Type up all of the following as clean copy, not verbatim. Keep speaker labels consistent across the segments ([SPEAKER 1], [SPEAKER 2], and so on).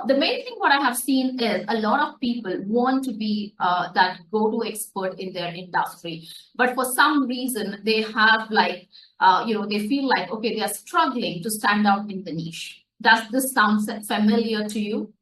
[SPEAKER 1] The main thing what I have seen is a lot of people want to be that go-to expert in their industry, but for some reason they have like, they feel like, okay, they are struggling to stand out in the niche. Does this sound familiar to you?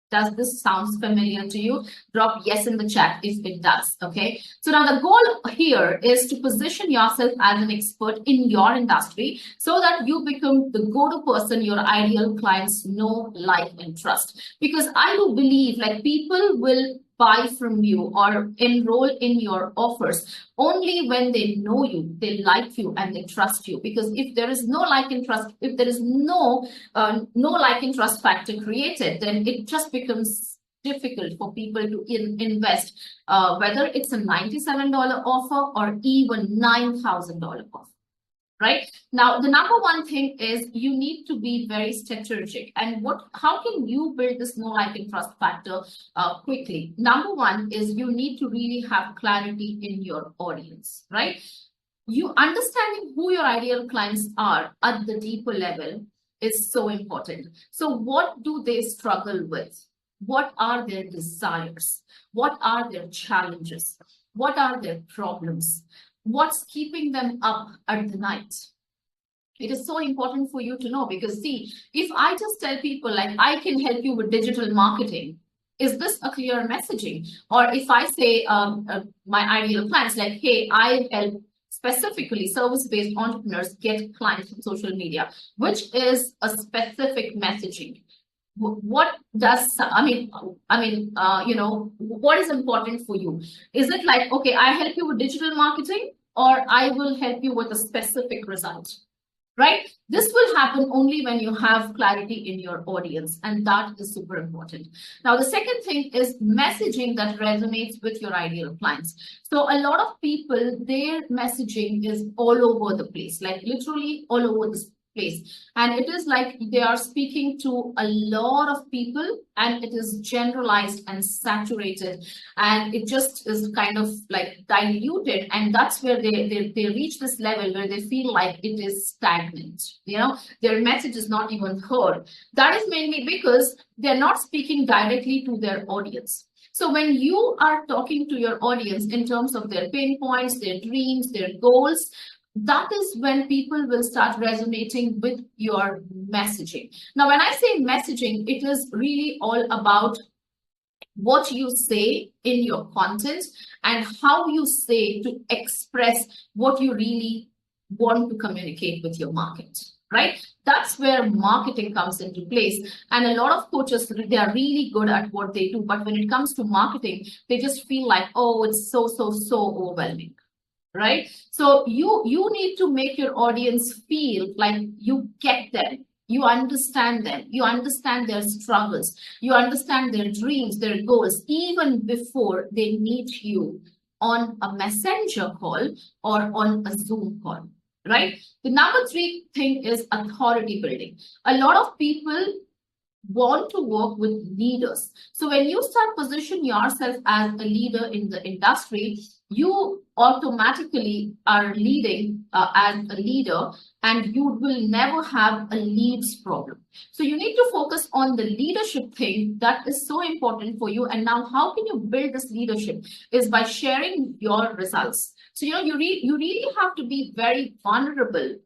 [SPEAKER 1] Does this sounds familiar to you? Drop yes in the chat if it does. Okay. So now the goal here is to position yourself as an expert in your industry so that you become the go-to person your ideal clients know, like, and trust. Because I do believe like people will buy from you or enroll in your offers only when they know you, they like you, and they trust you. Because if there is no like and trust, if there is no like and trust factor created, then it just becomes difficult for people to invest, whether it's a $97 offer or even $9,000 offer. Right now, the number one thing is you need to be very strategic. And how can you build this no like and trust factor quickly? Number one is you need to really have clarity in your audience, right? You understanding who your ideal clients are at the deeper level is so important. So what do they struggle with? What are their desires? What are their challenges? What are their problems? What's keeping them up at the night? It is so important for you to know, because see, if I just tell people like I can help you with digital marketing, is this a clear messaging? Or if I say my ideal clients like, hey, I help specifically service-based entrepreneurs get clients on social media, which is a specific messaging. What does what is important for you? Is it like, okay, I help you with digital marketing, or I will help you with a specific result? Right? This will happen only when you have clarity in your audience, and that is super important. Now, the second thing is messaging that resonates with your ideal clients. So a lot of people, their messaging is all over the place, like literally all over the place. And it is like they are speaking to a lot of people, and it is generalized and saturated, and it just is kind of like diluted. And that's where they reach this level where they feel like it is stagnant. Their message is not even heard. That is mainly because they're not speaking directly to their audience. So when you are talking to your audience in terms of their pain points, their dreams, their goals, that is when people will start resonating with your messaging. Now, when I say messaging, it is really all about what you say in your content and how you say to express what you really want to communicate with your market. Right? That's where marketing comes into place. And a lot of coaches, they are really good at what they do. But when it comes to marketing, they just feel like, oh, it's so overwhelming. Right? So you need to make your audience feel like you get them, you understand them, you understand their struggles, you understand their dreams, their goals, even before they meet you on a messenger call or on a Zoom call. Right? The number three thing is authority building. A lot of people want to work with leaders. So when you start position yourself as a leader in the industry, you automatically are leading as a leader, and you will never have a leads problem. So you need to focus on the leadership thing that is so important for you. And now how can you build this leadership is by sharing your results. So, you really have to be very vulnerable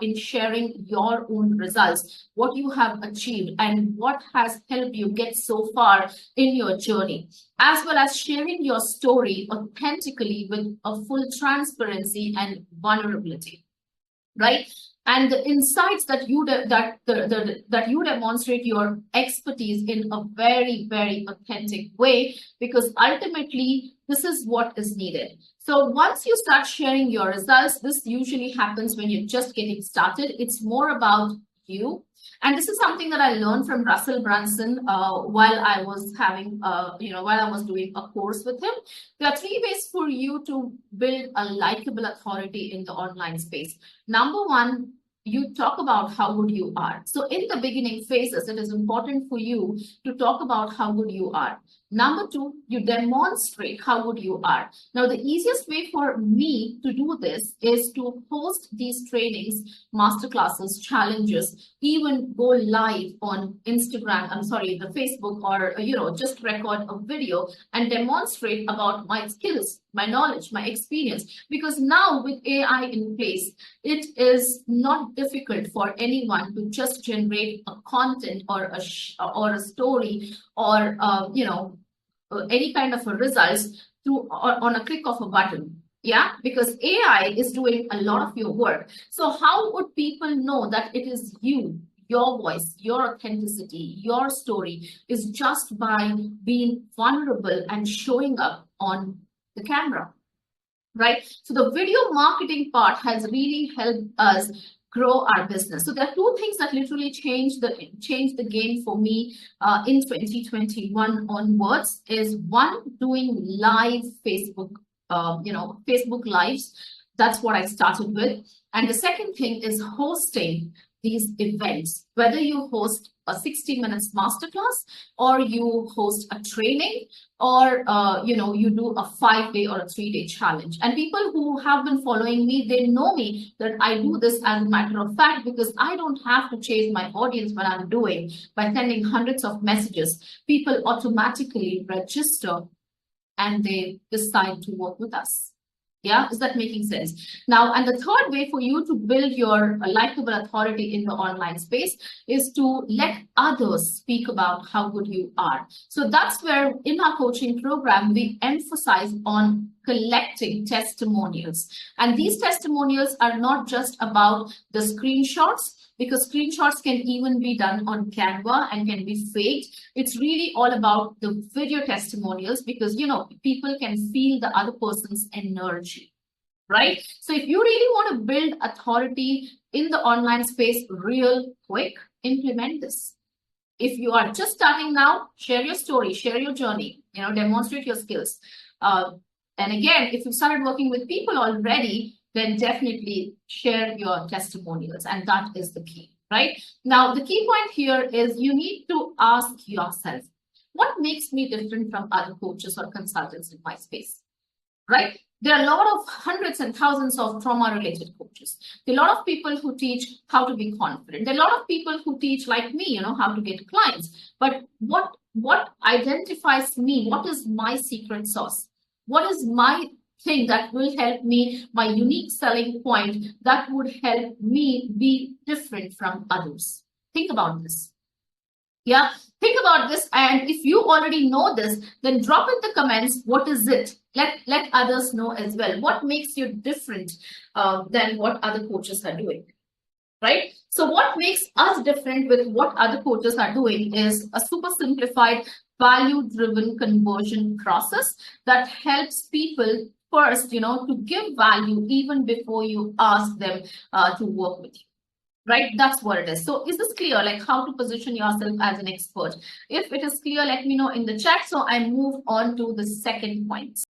[SPEAKER 1] in sharing your own results, what you have achieved and what has helped you get so far in your journey, as well as sharing your story authentically with a full transparency and vulnerability. Right? And the insights that you demonstrate your expertise in a very authentic way, because ultimately this is what is needed. So once you start sharing your results, this usually happens when you're just getting started. It's more about you. And this is something that I learned from Russell Brunson while I was doing a course with him. There are three ways for you to build a likable authority in the online space. Number one, you talk about how good you are. So in the beginning phases, it is important for you to talk about how good you are. Number two, you demonstrate how good you are. Now, the easiest way for me to do this is to host these trainings, masterclasses, challenges, even go live on Instagram, the Facebook, or, just record a video and demonstrate about my skills, my knowledge, my experience. Because now with AI in place, it is not difficult for anyone to just generate a content or a story or any kind of a results through on a click of a button. Yeah, because AI is doing a lot of your work. So how would people know that it is you, your voice, your authenticity, your story is just by being vulnerable and showing up on the camera, right? So the video marketing part has really helped us grow our business. So there are two things that literally changed the game for me in 2021 onwards. Is one, doing live Facebook, Facebook lives. That's what I started with. And the second thing is hosting these events, whether you host a 60 minutes masterclass or you host a training or you do a 5-day or a 3-day challenge. And people who have been following me, they know me that I do this as a matter of fact, because I don't have to chase my audience when I'm doing by sending hundreds of messages. People automatically register and they decide to work with us. Yeah, is that making sense? Now, and the third way for you to build your likable authority in the online space is to let others speak about how good you are. So that's where in our coaching program, we emphasize on collecting testimonials. And these testimonials are not just about the screenshots, because screenshots can even be done on Canva and can be faked. It's really all about the video testimonials, because, people can feel the other person's energy, right? So if you really want to build authority in the online space real quick, implement this. If you are just starting now, share your story, share your journey, demonstrate your skills. And again, if you've started working with people already, then definitely share your testimonials. And that is the key, right? Now, the key point here is you need to ask yourself, what makes me different from other coaches or consultants in my space, right? There are a lot of hundreds and thousands of trauma-related coaches. There are a lot of people who teach how to be confident. There are a lot of people who teach, like me, how to get clients. But what identifies me? What is my secret sauce? What is my thing that will help me, my unique selling point that would help me be different from others? Think about this. Yeah, think about this. And if you already know this, then drop in the comments, what is it? Let others know as well. What makes you different than what other coaches are doing, right? So what makes us different with what other coaches are doing is a super simplified, value-driven conversion process that helps people first, to give value even before you ask them to work with you. Right? That's what it is. So is this clear, like how to position yourself as an expert? If it is clear, let me know in the chat so I move on to the second point.